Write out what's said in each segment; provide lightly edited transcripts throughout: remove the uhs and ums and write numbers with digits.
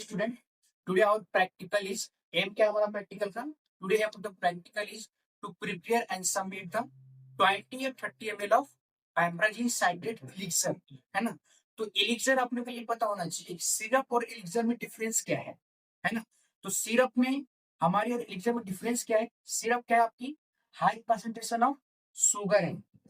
student. Today our practical is aim क्या हमारा practical का? Today the practical is to prepare and submit the 20 or 30 ml of piperazine citrate elixir, है ना? तो elixir अपने को ये पता होना चाहिए सिरप और elixir में डिफरेंस क्या है ना? तो सिरप में हमारी और elixir में डिफरेंस क्या है? सिरप क्या है आपकी हाई कंसंट्रेशन ऑफ शुगर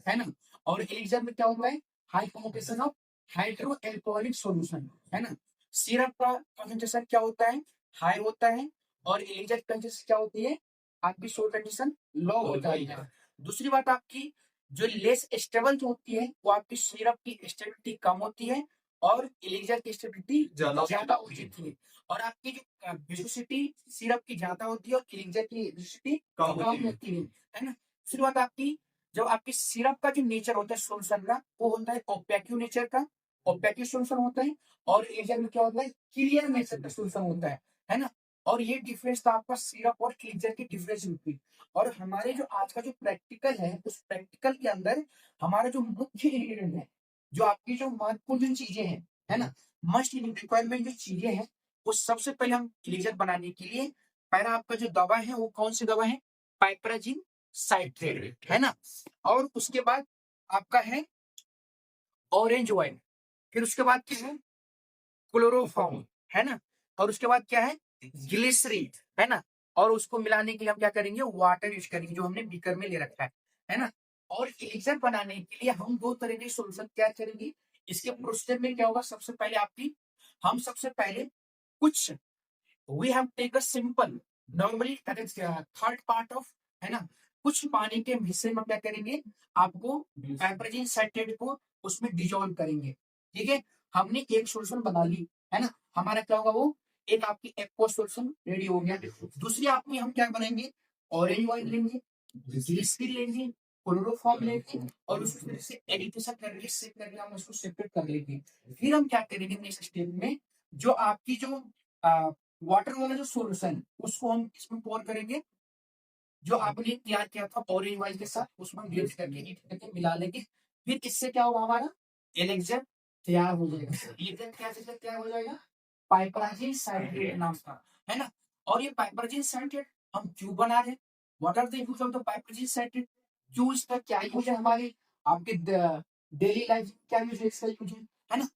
है ना? और elixir में क्या होता है? High concentration of hydro alcoholic solution, है ना? सिरप का कंसंट्रेशन क्या होता है? हाई होता है और एलिजर कंसंट्रेशन क्या होती है? आपकी सोल्ट कंडीशन लो होता है। दूसरी बात आपकी जो लेस स्टेबल जो होती है वो आपकी सिरप की स्टेबिलिटी कम होती है और एलिजर की स्टेबिलिटी ज्यादा होती है और आपकी जो विस्कोसिटी सिरप की ज्यादा होती है और एलिजर की विस्कोसिटी कम होती है ना? दूसरी बात आपकी जब आपकी सिरप का जो नेचर होता है सॉल्यूशन का वो होता है ओपेक्यू नेचर का, ओपेक्यू सॉल्यूशन होता है और एलिजर में क्या होता है क्लियर नेचर का सॉल्यूशन होता है ना? और ये डिफरेंस था आपका सिरप और क्लींजर की डिफरेंस होती। और हमारे जो आज का जो प्रैक्टिकल है उस प्रैक्टिकल के अंदर हमारा जो मुख्य इंग्रेडिएंट है जो आपकी जो महत्वपूर्ण चीजें हैं है ना मस्ट रिक्वायरमेंट जो चीजें हैं वो सबसे पहले हम क्लींजर बनाने के लिए पहला आपका जो दवा है वो कौन सी दवा है? पाइपराजिन साइट्रेट, है ना? और उसके बाद आपका है ऑरेंज ऑयल, फिर उसके बाद क्या है? क्लोरोफॉर्म, है ना? और उसके बाद क्या है? ग्लिसरीन, है ना? और उसको मिलाने के लिए हम क्या करेंगे? वाटर यूज करेंगे जो हमने बीकर में ले रखा है ना? और एलिक्सर बनाने के लिए हम दो तरह के सॉल्यूशन क्या करेंगे? इसके प्रोसीजर में क्या होगा? सबसे पहले आपकी हम सबसे पहले कुछ we have take a simple normally third part of, है ना? कुछ पानी के हिस्से में क्या करेंगे? आपको पाइपराजिन साइट्रेट को उसमें डिजोल्व करेंगे, ठीक है? हमने एक सॉल्यूशन बना ली, है ना? हमारा क्या होगा? वो एक आपकी एक्वा सॉल्यूशन रेडी हो गया। दूसरी आपकी हम क्या बनाएंगे? ऑरेंज ऑयल लेंगे, ग्लिसरीन लेंगे, क्लोरोफॉर्म लेंगे और उसको फिर से एडिटेशन करके सेक करके हम उसको सेपरेट कर लेंगे। फिर हम क्या करेंगे नेक्स्ट स्टेप में? जो आपकी जो वाटर वाला जो सॉल्यूशन उसको हम इसमें पोर करेंगे जो आपने तैयार किया था ऑरेंज वाइल के साथ उसमें मिक्स करके मिला लेंगे। फिर इससे क्या होगा? हमारा एलेक्सर तैयार हो जाएगा। एलेक्सर कैसे तैयार हो जाएगा? पाइपराजिन साइट्रेट नाम का, है ना? और ये पाइपराजिन साइट्रेट हम क्यों बना रहे? What are the use of the piperazine citrate? क्यों इसका क्या यूज है हमारे आपके डेली लाइफ क्या यूज है इसका यूज है ना?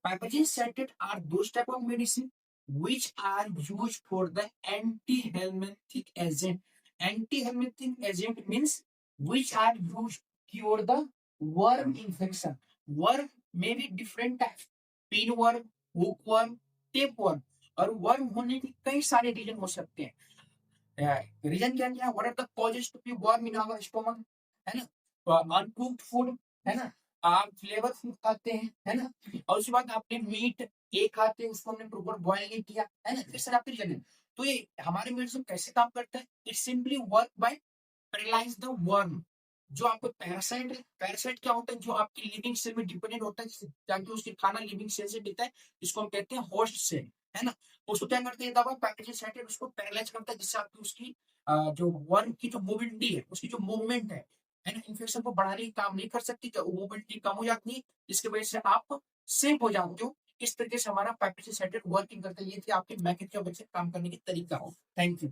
Piperine citrate are those type of medicine which are used for the anti-helminthic agent. Anti-helminthic agent means which are used to cure the worm infection. Worm may be different types. Pinworm, hookworm, tapeworm. और worm होने के कई सारे reason हो सकते हैं। Reason क्या क्या? What are the causes to be worm in our stomach, है ना? अनकुक्ड फूड, है ना? आप फ्लेवर फूड खाते हैं, है ना? और उसके बाद आपने मीट एक खाते हैं उसको हमने प्रॉपर बॉयल नहीं किया, है ना? इस तरह आपके रीजन। तो ये हमारे मेडिसिन कैसे काम करता है? It simply work by paralyse the worm. जो आपको पैरासाइट है, पैरासाइट क्या होता है? जो आपकी लिविंग सेल में डिपेंडेंट होता है ताकि उसके खाना लिविंग सेल से देता है, इसको हम कहते हैं होस्ट सेल, है ना? उसको क्या करते हैं? दवा पैरासाइट उसको पैरालाइज करता है जिससे आपकी उसकी जो वर्म की जो मोबिलिटी है उसकी जो मूवमेंट है ना? इन्फेक्शन को बढ़ाने की काम नहीं कर सकती तो मोबिलिटी कम हो जाती है जिसकी वजह से आप सेफ हो जाते हो। इस तरीके से हमारा पैरासाइट वर्किंग करता है। ये थी आपके मैकेनिज्म ऑफ एक्शन काम करने की तरीका। Thank you.